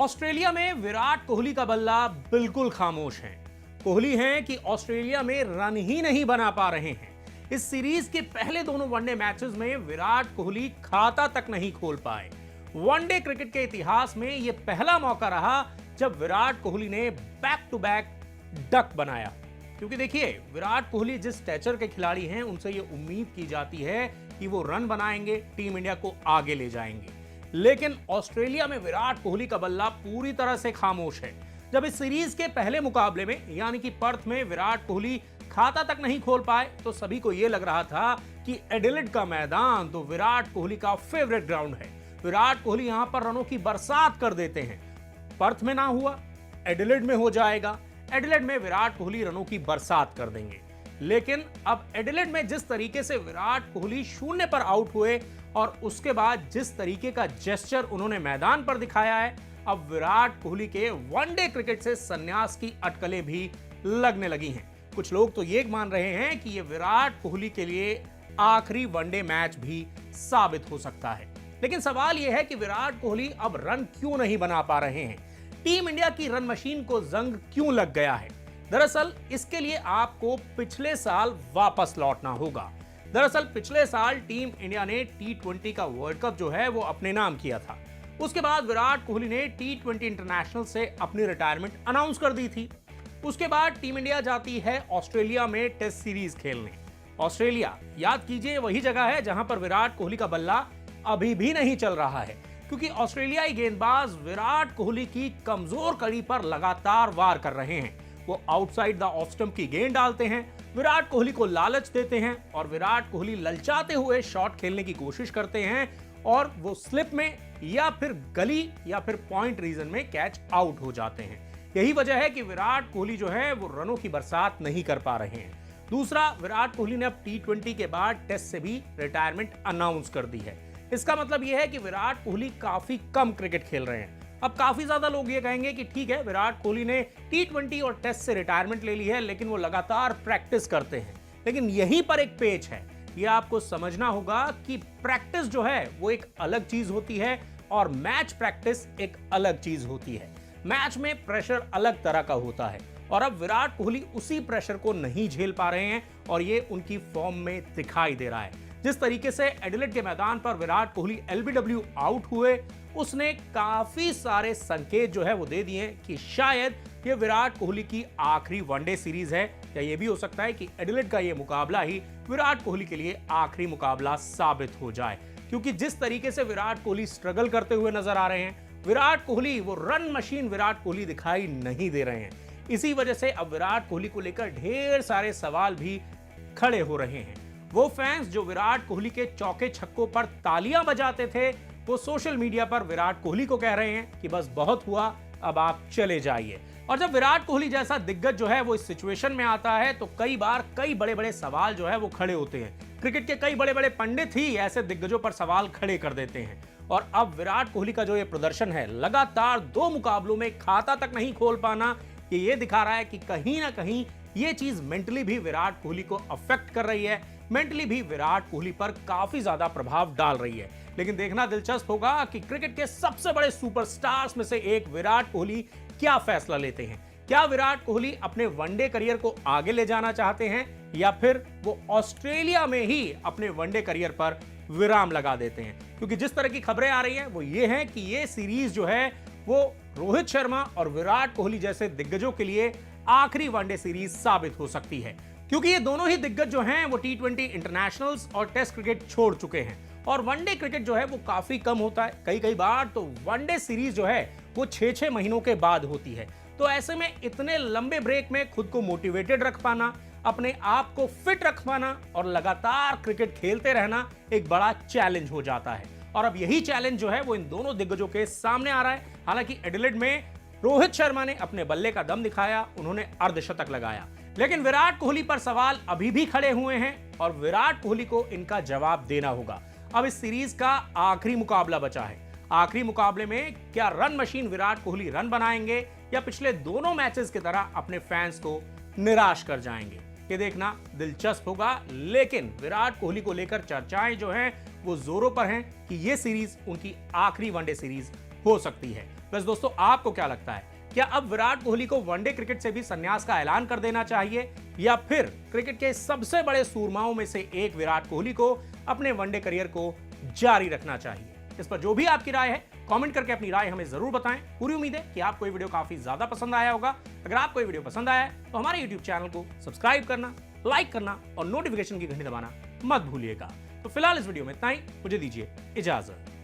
Australia में विराट कोहली का बल्ला बिल्कुल खामोश है। कोहली हैं कि ऑस्ट्रेलिया में रन ही नहीं बना पा रहे हैं। इस सीरीज के पहले दोनों वनडे मैचेस में विराट कोहली खाता तक नहीं खोल पाए। वनडे क्रिकेट के इतिहास में यह पहला मौका रहा जब विराट कोहली ने बैक टू बैक डक बनाया। क्योंकि देखिए, विराट कोहली जिस स्टैचर के खिलाड़ी हैं, उनसे यह उम्मीद की जाती है कि वो रन बनाएंगे, टीम इंडिया को आगे ले जाएंगे। लेकिन ऑस्ट्रेलिया में विराट कोहली का बल्ला पूरी तरह से खामोश है। जब इस सीरीज के पहले मुकाबले में यानी कि पर्थ में विराट कोहली खाता तक नहीं खोल पाए, तो सभी को यह लग रहा था कि एडिलेड का मैदान तो विराट कोहली का फेवरेट ग्राउंड है। विराट कोहली यहां पर रनों की बरसात कर देते हैं। पर्थ में ना हुआ, एडिलेड में हो जाएगा। एडिलेड में विराट कोहली रनों की बरसात कर देंगे। लेकिन अब एडिलेड में जिस तरीके से विराट कोहली शून्य पर आउट हुए और उसके बाद जिस तरीके का जेस्चर उन्होंने मैदान पर दिखाया है, अब विराट कोहली के वनडे क्रिकेट से संन्यास की अटकलें भी लगने लगी हैं। कुछ लोग तो ये मान रहे हैं कि यह विराट कोहली के लिए आखिरी वनडे मैच भी साबित हो सकता है। लेकिन सवाल यह है कि विराट कोहली अब रन क्यों नहीं बना पा रहे हैं? टीम इंडिया की रन मशीन को जंग क्यों लग गया है? दरअसल इसके लिए आपको पिछले साल वापस लौटना होगा। दरअसल पिछले साल टीम इंडिया ने T20 का वर्ल्ड कप जो है वो अपने नाम किया था। उसके बाद विराट कोहली ने T20 इंटरनेशनल से अपनी रिटायरमेंट अनाउंस कर दी थी। उसके बाद टीम इंडिया जाती है ऑस्ट्रेलिया में टेस्ट सीरीज खेलने। ऑस्ट्रेलिया, याद कीजिए, वही जगह है जहां पर विराट कोहली का बल्ला अभी भी नहीं चल रहा है, क्योंकि ऑस्ट्रेलियाई गेंदबाज विराट कोहली की कमजोर कड़ी पर लगातार वार कर रहे हैं। वो आउटसाइड द ऑफ स्टंप की गेंद डालते हैं, विराट कोहली को लालच देते हैं और विराट कोहली ललचाते हुए शॉट खेलने की कोशिश करते हैं और वो स्लिप में या फिर गली या फिर पॉइंट रीजन में कैच आउट हो जाते हैं। यही वजह है कि विराट कोहली जो है वो रनों की बरसात नहीं कर पा रहे हैं। दूसरा, विराट कोहली ने अब T20 के बाद टेस्ट से भी रिटायरमेंट अनाउंस कर दी है। इसका मतलब यह है कि विराट कोहली काफी कम क्रिकेट खेल रहे हैं। अब काफी ज्यादा लोग ये कहेंगे कि ठीक है, विराट कोहली ने T20 और टेस्ट से रिटायरमेंट ले ली है, लेकिन वो लगातार प्रैक्टिस करते हैं। लेकिन यहीं पर एक पेच है। ये आपको समझना होगा कि प्रैक्टिस जो है वो एक अलग चीज होती है और मैच प्रैक्टिस एक अलग चीज होती है। मैच में प्रेशर अलग तरह का होता है और अब विराट कोहली उसी प्रेशर को नहीं झेल पा रहे हैं और ये उनकी फॉर्म में दिखाई दे रहा है। जिस तरीके से एडिलेड के मैदान पर विराट कोहली LBW आउट हुए, उसने काफी सारे संकेत जो है वो दे दिए कि शायद ये विराट कोहली की आखिरी वनडे सीरीज है, या ये भी हो सकता है कि एडिलेड का ये मुकाबला ही विराट कोहली के लिए आखिरी मुकाबला साबित हो जाए। क्योंकि जिस तरीके से विराट कोहली स्ट्रगल करते हुए नजर आ रहे हैं, विराट कोहली, वो रन मशीन विराट कोहली दिखाई नहीं दे रहे हैं। इसी वजह से अब विराट कोहली को लेकर ढेर सारे सवाल भी खड़े हो रहे हैं। वो फैंस जो विराट कोहली के चौके छक्कों पर तालियां बजाते थे, वो सोशल मीडिया पर विराट कोहली को कह रहे हैं कि बस बहुत हुआ, अब आप चले जाइए। और जब विराट कोहली जैसा दिग्गज जो है वो इस सिचुएशन में आता है, तो कई बार कई बड़े बड़े सवाल जो है वो खड़े होते हैं। क्रिकेट के कई बड़े बड़े पंडित ही ऐसे दिग्गजों पर सवाल खड़े कर देते हैं। और अब विराट कोहली का जो ये प्रदर्शन है, लगातार 2 मुकाबलों में खाता तक नहीं खोल पाना, ये दिखा रहा है कि कहीं ना कहीं ये चीज मेंटली भी विराट कोहली को अफेक्ट कर रही है, मेंटली भी विराट कोहली पर काफी ज्यादा प्रभाव डाल रही है। लेकिन देखना दिलचस्प होगा कि क्रिकेट के सबसे बड़े सुपरस्टार्स में से एक विराट कोहली क्या फैसला लेते हैं। क्या विराट कोहली अपने वनडे करियर को आगे ले जाना चाहते हैं, या फिर वो ऑस्ट्रेलिया में ही अपने वनडे करियर पर विराम लगा देते हैं? क्योंकि जिस तरह की खबरें आ रही हैं वो ये हैं कि ये सीरीज जो है वो रोहित शर्मा और विराट कोहली जैसे दिग्गजों के लिए आखिरी वनडे सीरीज साबित हो सकती है। क्योंकि ये दोनों ही दिग्गज जो हैं वो T20 इंटरनेशनल्स और टेस्ट क्रिकेट छोड़ चुके हैं और वनडे क्रिकेट जो है वो काफी कम होता है। कई बार तो वनडे सीरीज जो है वो 6-6 महीनों के बाद होती है। तो ऐसे में इतने लंबे ब्रेक में खुद को मोटिवेटेड रख पाना, अपने आप को फिट रख पाना और लगातार क्रिकेट खेलते रहना एक बड़ा चैलेंज हो जाता है। और अब यही चैलेंज जो है वो इन दोनों दिग्गजों के सामने आ रहा है। हालांकि एडिलेड में रोहित शर्मा ने अपने बल्ले का दम दिखाया, उन्होंने अर्धशतक लगाया, लेकिन विराट कोहली पर सवाल अभी भी खड़े हुए हैं और विराट कोहली को इनका जवाब देना होगा। अब इस सीरीज का आखिरी मुकाबला बचा है। आखिरी मुकाबले में क्या run machine Virat Kohli run बनाएंगे या पिछले दोनों मैचेस की तरह अपने फैंस को निराश कर जाएंगे? ये देखना दिलचस्प होगा। लेकिन विराट कोहली को लेकर चर्चाएं जो हैं वो जोरों पर हैं कि ये सीरीज उनकी आखिरी वनडे सीरीज हो सकती है। बस दोस्तों, आपको क्या लगता है, क्या अब विराट कोहली को वनडे क्रिकेट से भी संन्यास का ऐलान कर देना चाहिए, या फिर क्रिकेट के सबसे बड़े सूरमाओं में से एक विराट कोहली को अपने वनडे करियर को जारी रखना चाहिए? इस पर जो भी आपकी राय है, कमेंट करके अपनी राय हमें जरूर बताएं। पूरी उम्मीद है कि आपको ये वीडियो काफी ज्यादा पसंद आया होगा। अगर आपको ये वीडियो पसंद आया है तो हमारे YouTube चैनल को सब्सक्राइब करना, लाइक करना और नोटिफिकेशन की घंटी दबाना मत भूलिएगा। तो फिलहाल इस वीडियो में इतना ही, मुझे दीजिए इजाजत।